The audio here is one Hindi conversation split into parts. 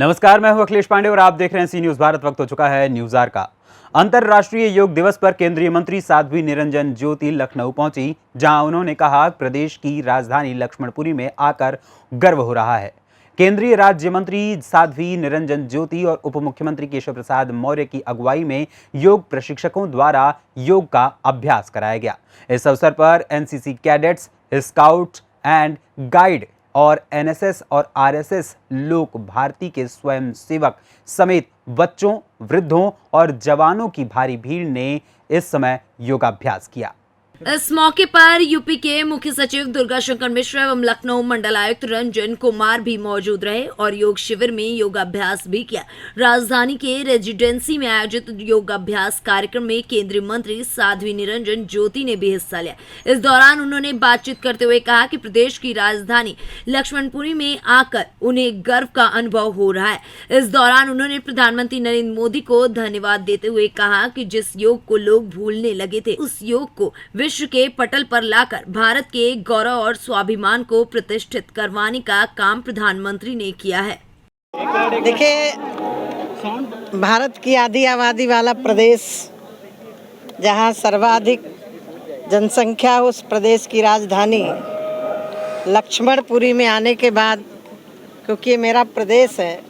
नमस्कार, मैं हूं अखिलेश पांडे और आप देख रहे हैं सी न्यूज भारत। वक्त हो चुका है न्यूज आवर का। अंतर्राष्ट्रीय योग दिवस पर केंद्रीय मंत्री साध्वी निरंजन ज्योति लखनऊ पहुंची, जहां उन्होंने कहा प्रदेश की राजधानी लक्ष्मणपुरी में आकर गर्व हो रहा है। केंद्रीय राज्य मंत्री साध्वी निरंजन ज्योति और उप मुख्यमंत्री केशव प्रसाद मौर्य की अगुवाई में योग प्रशिक्षकों द्वारा योग का अभ्यास कराया गया। इस अवसर पर NCC cadets, scout and guide और एनएसएस और आरएसएस लोक भारती के स्वयंसेवक समेत बच्चों, वृद्धों और जवानों की भारी भीड़ ने इस समय योगाभ्यास किया। इस मौके पर यूपी के मुख्य सचिव दुर्गा शंकर मिश्र एवं लखनऊ मंडलायुक्त रंजन कुमार भी मौजूद रहे और योग शिविर में योगाभ्यास भी किया। राजधानी के रेजिडेंसी में आयोजित योगाभ्यास कार्यक्रम में केंद्रीय मंत्री साध्वी निरंजन ज्योति ने भी हिस्सा लिया। इस दौरान उन्होंने बातचीत करते हुए कहा कि प्रदेश की राजधानी लक्ष्मणपुरी में आकर उन्हें गर्व का अनुभव हो रहा है। इस दौरान उन्होंने प्रधानमंत्री नरेंद्र मोदी को धन्यवाद देते हुए कहा कि जिस योग को लोग भूलने लगे थे, उस योग को विश्व के पटल पर लाकर भारत के गौरव और स्वाभिमान को प्रतिष्ठित करवाने का काम प्रधानमंत्री ने किया है। देखिए, भारत की आधी आबादी वाला प्रदेश, जहां सर्वाधिक जनसंख्या, उस प्रदेश की राजधानी लक्ष्मणपुरी में आने के बाद, क्योंकि ये मेरा प्रदेश है,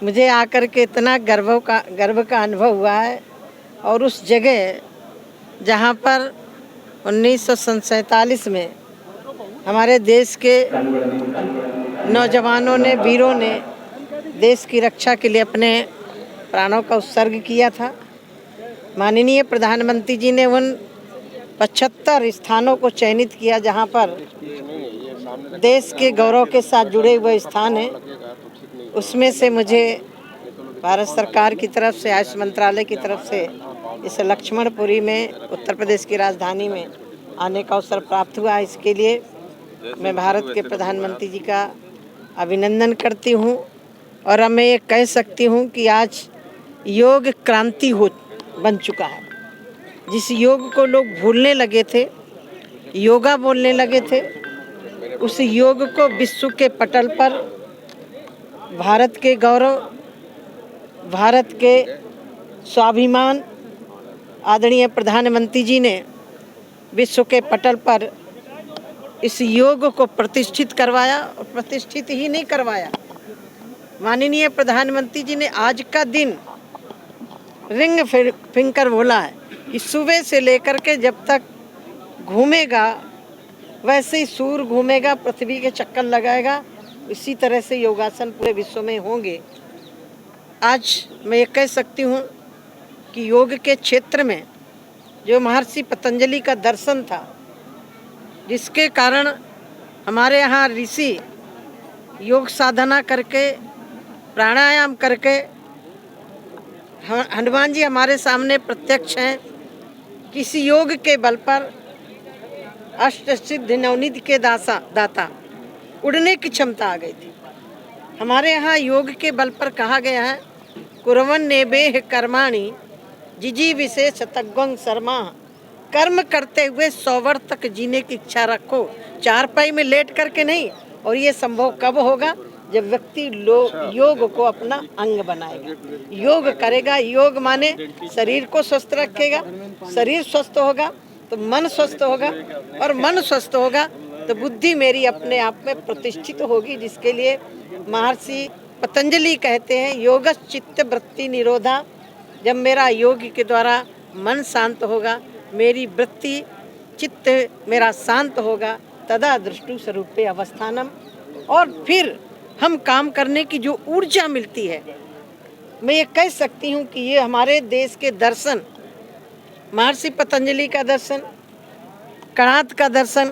मुझे आकर के इतना गर्व का अनुभव हुआ है। और उस जगह जहाँ पर 1947 में हमारे देश के नौजवानों ने, वीरों ने देश की रक्षा के लिए अपने प्राणों का उत्सर्ग किया था, माननीय प्रधानमंत्री जी ने उन 75 स्थानों को चयनित किया जहाँ पर देश के गौरव के साथ जुड़े हुए स्थान हैं। उसमें से मुझे भारत सरकार की तरफ से, आयुष मंत्रालय की तरफ से इस लक्ष्मणपुरी में, उत्तर प्रदेश की राजधानी में आने का अवसर प्राप्त हुआ। इसके लिए मैं भारत के प्रधानमंत्री जी का अभिनंदन करती हूँ। और अब मैं ये कह सकती हूँ कि आज योग क्रांति बन चुका है। जिस योग को लोग भूलने लगे थे, योगा बोलने लगे थे, उस योग को विश्व के पटल पर भारत के गौरव, भारत के स्वाभिमान, आदरणीय प्रधानमंत्री जी ने विश्व के पटल पर इस योग को प्रतिष्ठित करवाया। और प्रतिष्ठित ही नहीं करवाया, माननीय प्रधानमंत्री जी ने आज का दिन रिंग फिंगर बोला है कि सुबह से लेकर के जब तक घूमेगा वैसे ही सूर्य घूमेगा, पृथ्वी के चक्कर लगाएगा, इसी तरह से योगासन पूरे विश्व में होंगे। आज मैं ये कह सकती हूँ कि योग के क्षेत्र में जो महर्षि पतंजलि का दर्शन था, जिसके कारण हमारे यहाँ ऋषि योग साधना करके, प्राणायाम करके, हनुमान जी हमारे सामने प्रत्यक्ष हैं। किसी योग के बल पर अष्ट सिद्धि नवनिधि के दाता उड़ने की क्षमता आ गई थी। हमारे यहाँ योग के बल पर कहा गया है, कुर्वन् नेवेह कर्माणि जिजी विशेष तग्वं शर्मा। कर्म करते हुए 100 वर्ष तक जीने की इच्छा रखो, चारपाई में लेट करके नहीं। और ये संभव कब होगा? जब व्यक्ति योग को अपना अंग बनाएगा, योग करेगा। योग माने शरीर को स्वस्थ रखेगा, शरीर स्वस्थ होगा तो मन स्वस्थ होगा, और मन स्वस्थ होगा तो बुद्धि मेरी अपने आप में प्रतिष्ठित होगी। जिसके लिए महर्षि पतंजलि कहते हैं, योगश्चित्त वृत्ति निरोधा। जब मेरा योग के द्वारा मन शांत होगा, मेरी वृत्ति चित्त मेरा शांत होगा, तदा दृष्टु स्वरूपे अवस्थानम। और फिर हम काम करने की जो ऊर्जा मिलती है, मैं ये कह सकती हूँ कि ये हमारे देश के दर्शन, महर्षि पतंजलि का दर्शन, कणाद का दर्शन,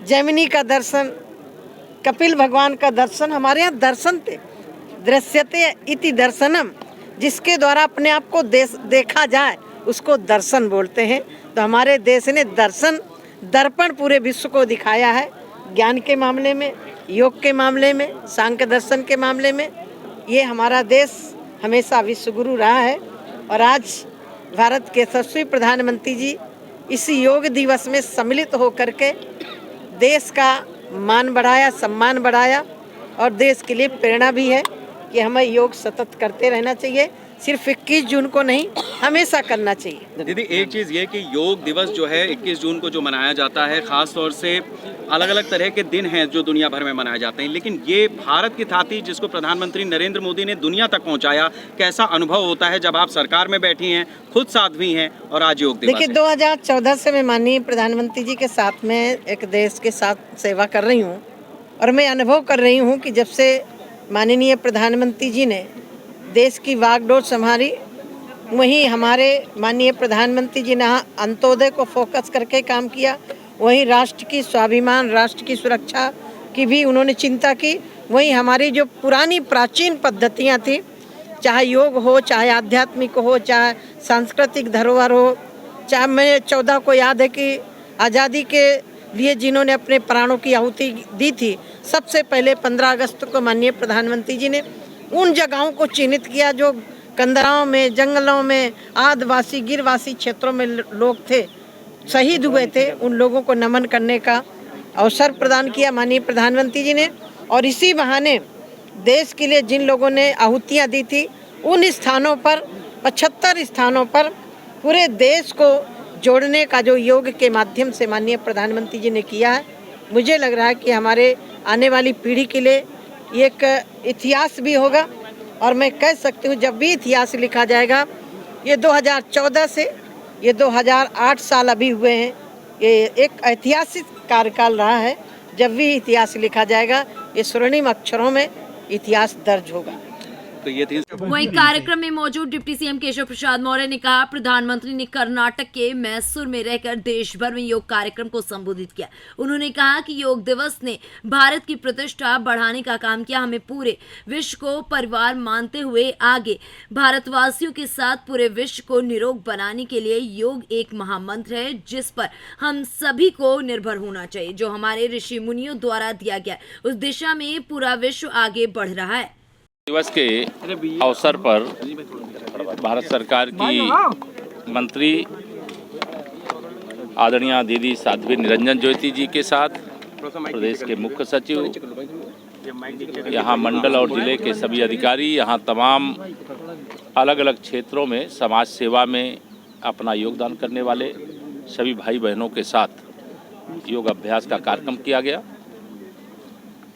जैमिनी का दर्शन, कपिल भगवान का दर्शन, हमारे यहाँ दर्शन थे। दृश्यते इति दर्शनम, जिसके द्वारा अपने आप को देखा जाए उसको दर्शन बोलते हैं। तो हमारे देश ने दर्पण पूरे विश्व को दिखाया है। ज्ञान के मामले में, योग के मामले में, सांख्य दर्शन के मामले में ये हमारा देश हमेशा विश्व गुरु रहा है। और आज भारत के यशस्वी प्रधानमंत्री जी इस योग दिवस में सम्मिलित होकर के देश का मान बढ़ाया, सम्मान बढ़ाया। और देश के लिए प्रेरणा भी है कि हमें योग सतत करते रहना चाहिए, सिर्फ 21 जून को नहीं, हमेशा करना चाहिए। दीदी एक चीज़ ये कि योग दिवस जो है 21 जून को जो मनाया जाता है, ख़ास तौर से अलग अलग तरह के दिन हैं जो दुनिया भर में मनाए जाते हैं, लेकिन ये भारत की थाती जिसको प्रधानमंत्री नरेंद्र मोदी ने दुनिया तक पहुंचाया, कैसा अनुभव होता है जब आप सरकार में बैठी हैं, खुद साध्वी हैं और आज योग दिवस देखिए है? 2014 से मैं माननीय प्रधानमंत्री जी के साथ में एक देश के साथ सेवा कर रही हूँ और मैं अनुभव कर रही हूँ कि जब से माननीय प्रधानमंत्री जी ने देश की वागडोर संभाली, वहीं हमारे माननीय प्रधानमंत्री जी ने अंत्योदय को फोकस करके काम किया, वहीं राष्ट्र की स्वाभिमान, राष्ट्र की सुरक्षा की भी उन्होंने चिंता की। वहीं हमारी जो पुरानी प्राचीन पद्धतियाँ थी, चाहे योग हो, चाहे आध्यात्मिक हो, चाहे सांस्कृतिक धरोहर हो, चाहे मैं 14 को याद है कि आज़ादी के लिए जिन्होंने अपने प्राणों की आहुति दी थी, सबसे पहले 15 अगस्त को माननीय प्रधानमंत्री जी ने उन जगहों को चिन्हित किया जो कंदराओं में, जंगलों में, आदिवासी गिरवासी क्षेत्रों में लोग थे, शहीद हुए थे, उन लोगों को नमन करने का अवसर प्रदान किया माननीय प्रधानमंत्री जी ने। और इसी बहाने देश के लिए जिन लोगों ने आहुतियाँ दी थी, उन स्थानों पर 75 स्थानों पर पूरे देश को जोड़ने का जो योग के माध्यम से माननीय प्रधानमंत्री जी ने किया है, मुझे लग रहा है कि हमारे आने वाली पीढ़ी के लिए एक इतिहास भी होगा। और मैं कह सकती हूँ जब भी इतिहास लिखा जाएगा, ये 2014 से ये 2008 साल अभी हुए हैं, ये एक ऐतिहासिक कार्यकाल रहा है। जब भी इतिहास लिखा जाएगा, ये स्वर्णिम अक्षरों में इतिहास दर्ज होगा। तो ये थी वहीं कार्यक्रम में मौजूद डिप्टी सीएम केशव प्रसाद मौर्य ने कहा, प्रधानमंत्री ने कर्नाटक के मैसूर में रहकर देश भर में योग कार्यक्रम को संबोधित किया। उन्होंने कहा कि योग दिवस ने भारत की प्रतिष्ठा बढ़ाने का काम किया। हमें पूरे विश्व को परिवार मानते हुए आगे भारतवासियों के साथ पूरे विश्व को निरोग बनाने के लिए योग एक महामंत्र है जिस पर हम सभी को निर्भर होना चाहिए। जो हमारे ऋषि मुनियों द्वारा दिया गया, उस दिशा में पूरा विश्व आगे बढ़ रहा है। दिवस के अवसर पर भारत सरकार की मंत्री आदरणीय दीदी साध्वी निरंजन ज्योति जी के साथ प्रदेश के मुख्य सचिव, यहाँ मंडल और जिले के सभी अधिकारी, यहाँ तमाम अलग अलग क्षेत्रों में समाज सेवा में अपना योगदान करने वाले सभी भाई बहनों के साथ योग अभ्यास का कार्यक्रम किया गया।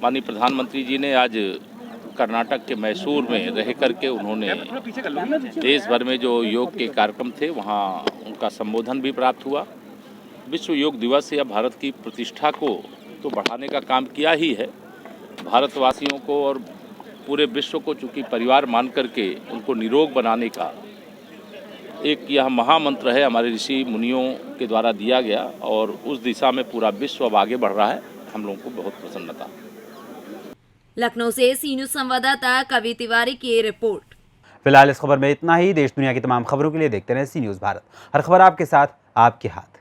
माननीय प्रधानमंत्री जी ने आज कर्नाटक के मैसूर में रह करके उन्होंने देश भर में जो योग के कार्यक्रम थे वहाँ उनका संबोधन भी प्राप्त हुआ। विश्व योग दिवस या भारत की प्रतिष्ठा को तो बढ़ाने का काम किया ही है, भारतवासियों को और पूरे विश्व को चूँकि परिवार मान करके उनको निरोग बनाने का एक यह महामंत्र है, हमारे ऋषि मुनियों के द्वारा दिया गया और उस दिशा में पूरा विश्व अब आगे बढ़ रहा है। हम लोगों को बहुत प्रसन्नता। लखनऊ से सी न्यूज संवाददाता कवि तिवारी की रिपोर्ट। फिलहाल इस खबर में इतना ही। देश दुनिया की तमाम खबरों के लिए देखते रहें सी न्यूज़ भारत। हर खबर आपके साथ, आपके हाथ।